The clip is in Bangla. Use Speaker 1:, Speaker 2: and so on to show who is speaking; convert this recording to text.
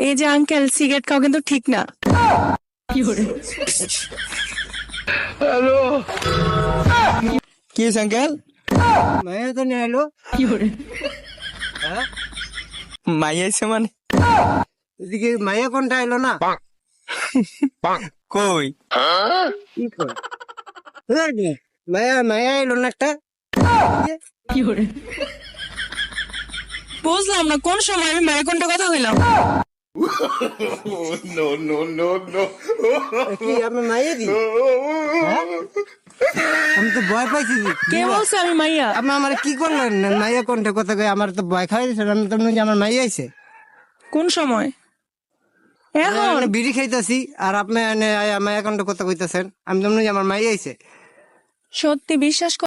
Speaker 1: এই যে আঙ্কেল, সিগারেট খাও কিন্তু ঠিক না।
Speaker 2: কি আঙ্কেল?
Speaker 3: মায়া তো নিয়ে এলো।
Speaker 2: মাই আইছে মানে
Speaker 3: এদিকে মায়া কোনটা এলো না?
Speaker 2: কই?
Speaker 3: কি কর? মায়া মায়া এলো না একটা?
Speaker 1: বুঝলাম না কোন সময় আমি মায়ের কোনটা কথা কইলাম।
Speaker 3: কি আমি মায়া দি? আমি তো ভয় পাইছি।
Speaker 1: কে বলছে আমি মাইয়া?
Speaker 3: আপনি আমার কি করলেন? মায়া কোনটা কথা কই? আমার তো ভয় খাই দিয়েছেন। আমি তো মনে হয় আমার মাইয়া আইছে।
Speaker 1: কোন সময়? এখন
Speaker 3: আমি বিড়ি খাইতেছি আর আপনি মায়া কোনটা কথা কইতেছেন। আমি তো মনে হয় আমার মাইয়া আইছে।
Speaker 1: সত্যি বিশ্বাস